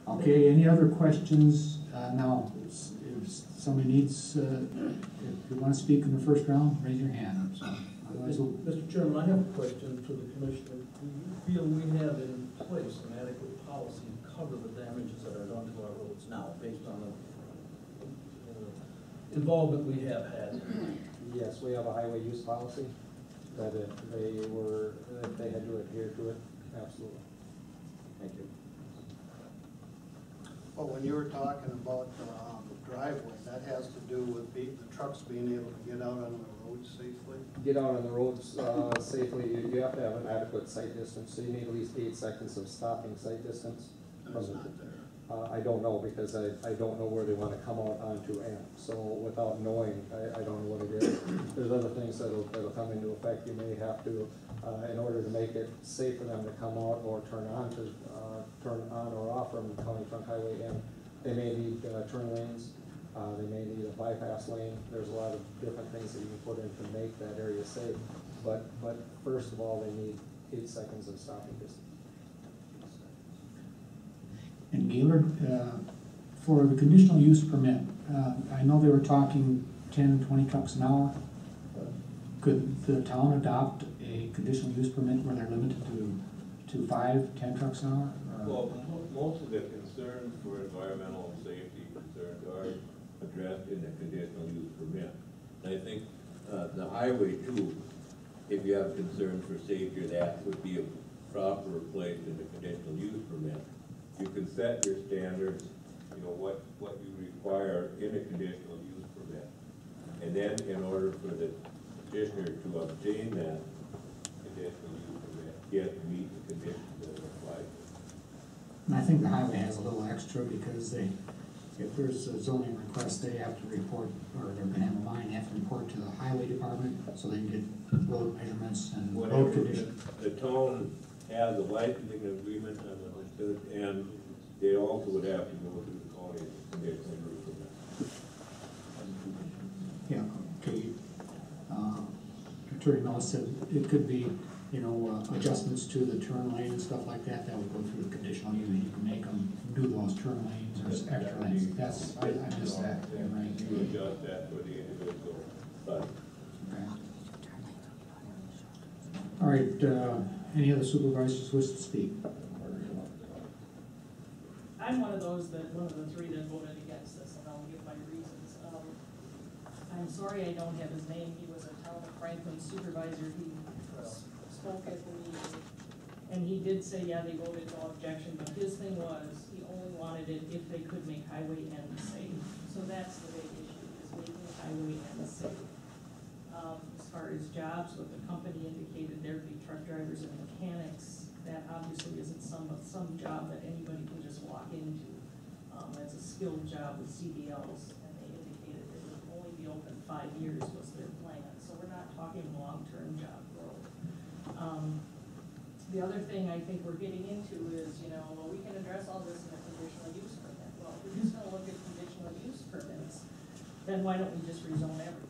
Okay, any other questions now? If somebody needs, if you want to speak in the first round, raise your hand. So, otherwise we'll... Mr. Chairman, I have a question for the commissioner. Do you feel we have in place an adequate policy to cover the damages that are done to our roads now, based on the involvement we have had? Yes, we have a highway use policy that if they had to adhere to it, absolutely. Thank you. Well, when you were talking about the driveway, that has to do with the trucks being able to get out on the road safely? Get out on the roads safely, you have to have an adequate sight distance, so you need at least 8 seconds of stopping sight distance. That's not there. I don't know, because I don't know where they want to come out onto amp, so without knowing, I don't know what it is. There's other things that'll come into effect. You may have to, in order to make it safe for them to come out or turn on or off from County Trunk Highway M, they may need turn lanes, they may need a bypass lane. There's a lot of different things that you can put in to make that area safe, but first of all, they need 8 seconds of stopping distance. And Gaylord, for the conditional use permit, I know they were talking 10, 20 trucks an hour. Could the town adopt a conditional use permit where they're limited to 5, 10 trucks an hour? Well, most of the concerns for environmental and safety concerns are addressed in the conditional use permit. And I think the highway too, if you have concerns for safety, that would be a proper place in the conditional use permit. You can set your standards, you know, what you require in a conditional use permit. And then in order for the petitioner to obtain that conditional use permit, he has to meet the conditions that are applied. And I think the highway has a little extra because if there's a zoning request, they have to report, or they're gonna have a mine, they have to report to the highway department so they can get road measurements and road conditions. The town has a licensing agreement, and they also would have to go through the county conditional use permit. Yeah, okay. Attorney Mills said it could be, you know, adjustments to the turn lane and stuff like that. That would go through the conditional use. You can make them do those turn lanes or extra lanes. That's, I missed that. Right. You adjust that for the individual. But okay. All right. Any other supervisors wish to speak? I'm one of those that, one of the 3 that voted against this, and I'll give my reasons. I'm sorry I don't have his name. He was a town of Franklin supervisor. He spoke at the meeting, and he did say, yeah, they voted no objection, but his thing was, he only wanted it if they could make highway ends safe. So that's the big issue, is making highway ends safe. As far as jobs, what the company indicated, there'd be truck drivers and mechanics. That obviously isn't some job that anybody can just walk into. It's a skilled job with CDLs, and they indicated it would only be open 5 years was their plan. So we're not talking long-term job growth. The other thing I think we're getting into is, you know, well, we can address all this in a conditional use permit. Well, if we're just gonna look at conditional use permits, then why don't we just rezone everything?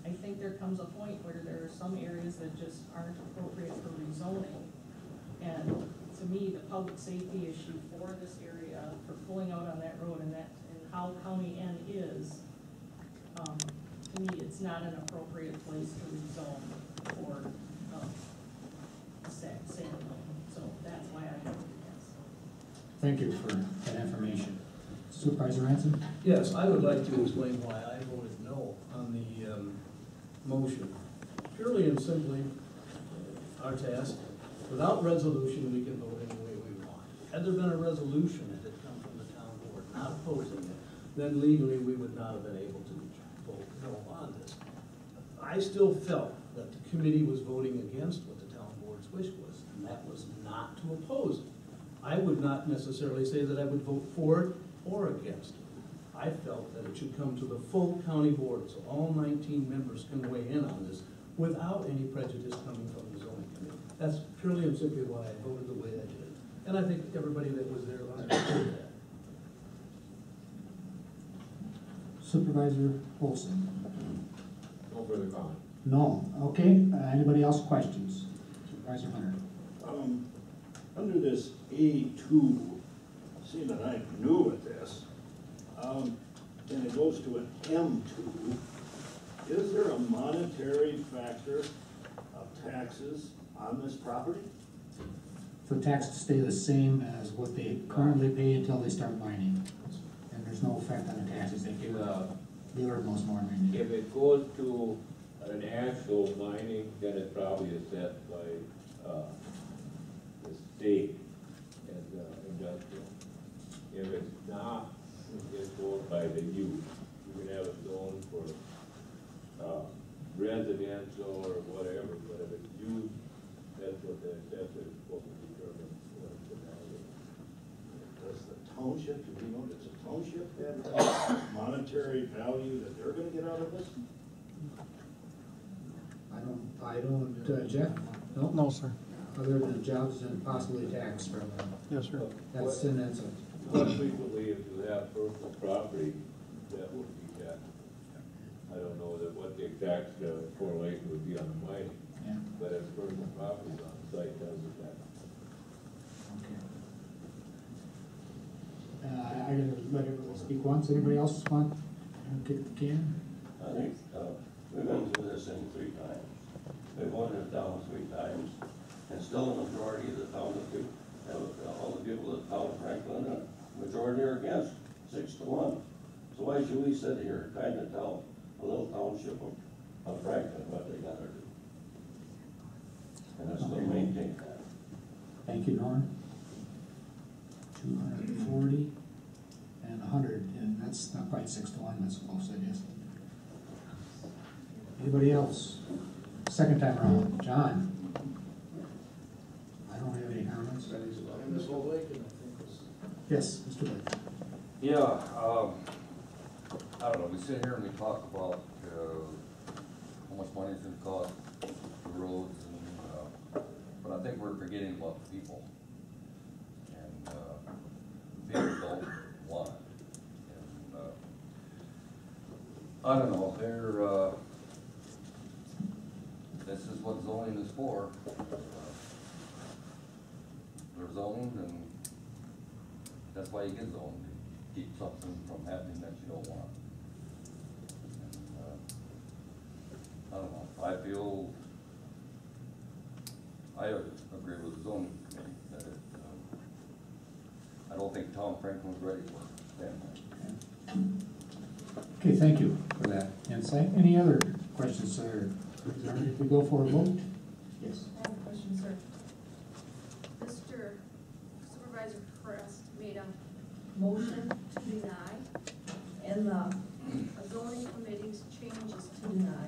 I think there comes a point where there are some areas that just aren't appropriate for rezoning. And to me, the public safety issue for this area, for pulling out on that road and how County N is, to me, it's not an appropriate place to rezone for sand milling. So that's why I voted against. Thank you for that information. Supervisor Ransom? Yes, I would like to explain why I voted no on the motion. Purely and simply, our task, without resolution, we can vote any way we want. Had there been a resolution that had come from the town board not opposing it, then legally we would not have been able to vote no on this. I still felt that the committee was voting against what the town board's wish was, and that was not to oppose it. I would not necessarily say that I would vote for it or against it. I felt that it should come to the full county board, so all 19 members can weigh in on this without any prejudice coming from the zoning committee. That's purely and simply why I voted the way I did. And I think everybody that was there understood that. Supervisor Olson? no further comment. No. Okay. Anybody else questions? Supervisor Hunter? Under this A2 seeing that I'm new at this, and it goes to an M2, is there a monetary factor of taxes on this property? For taxes stay the same as what they currently pay until they start mining. And there's no effect on the taxes, they give Gaylord most more than they do. If it goes to an actual mining, then it probably is set by, the state and, industrial. If it's not, it's goes by the use. You can have a zone for, residential or whatever, but if it's used, that's what the assessor is supposed to determine what the value is. Does the township, do we know, does the township have monetary value that they're gonna get out of this? I don't, Jeff? No? No, sir. Other than jobs and possibly tax revenue. Yes, sir. That's it. But frequently, if you have personal property, that would be taxed. I don't know what the exact correlation would be on the mining, Yeah, but if personal property is on the site, does it tax? okay. I gotta let everyone speak once. Anybody else want to kick the can? I think, we've been through this thing 3 times. We've voted it down 3 times, and still a majority of the town, all the people of the town of Franklin, a majority are against, 6-1. So why should we sit here trying to tell a little township of Franklin what they gotta do? And I still maintain that. Thank you, Norm. 240 and 100, and that's not quite 6-1, that's close, I guess. Anybody else? Second time around, John? I don't have any comments. And this whole lake, and I think was. Yes, Mr. Blake. Yeah, I don't know, we sit here and we talk about, how much money it's gonna cost for roads and, but I think we're forgetting about the people. And, people don't want it. And, I don't know, this is what zoning is for. They're zoned, and that's why you get zoned, to keep something from happening that you don't want. And, I don't know, I feel, I agree with the zoning committee that it, I don't think Tom Franklin's ready for it. Okay, thank you for that insight. Any other questions, sir? If we go for a vote? Yes. I have a question, sir. Mr. Supervisor Crest made a motion to deny, and the zoning committee's changes to deny.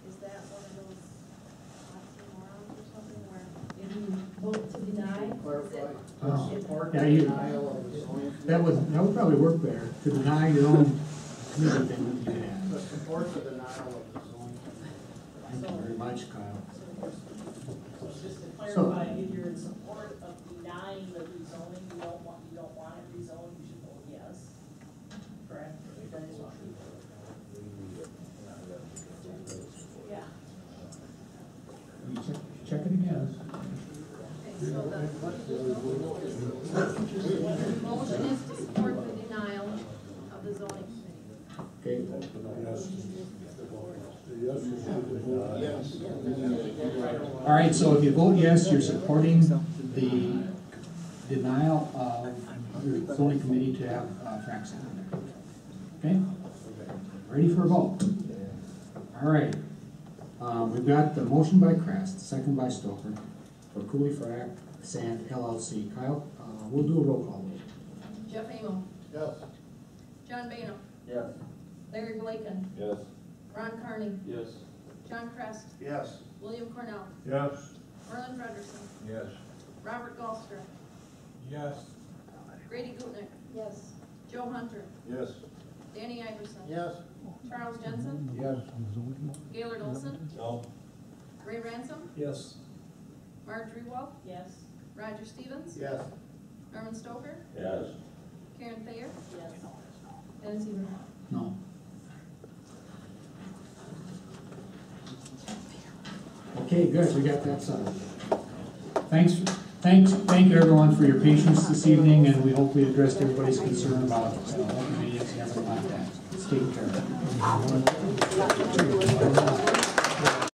Is that one of those oxymorons or something where if you vote to deny, is it Support Yeah, the you- denial of the zoning. That would probably work better, to deny your own committee thing would be bad. The support the denial of the zoning. Thank you very much, Kyle. So just to clarify, if you're in support of denying the rezoning, you don't want it rezoned, you should vote yes. Correct? That is what we yeah. Check it again. okay, so the motion is to support the denial of the zoning committee. Okay. All right, so if you vote yes, you're supporting the denial of the zoning committee to have frac sand in there. Okay? Ready for a vote? All right. We've got the motion by Crest, second by Stoker, for Coulee Frac Sand LLC. Kyle, we'll do a roll call vote. Jeff Amo, Yes. John Boehner, Yes. Larry Blaken, Yes. Ron Carney, Yes. John Crest, Yes. William Cornell, Yes. Merlin Frederickson, Yes. Robert Gulster, Yes. Grady Gutnick. Yes. Joe Hunter, Yes. Danny Iverson. Yes. Charles Jensen, Yes. Gaylord Olson, No. Ray Ransom, Yes. Marjorie Wolf, Yes. Roger Stevens, Yes. Norman Stoker, Yes. Karen Thayer, Yes. Dennis Eber. No. Okay, good, we got that settled. Thanks Thank you everyone for your patience this evening, and we hope we addressed everybody's concern about open meetings and other contacts. Stay care.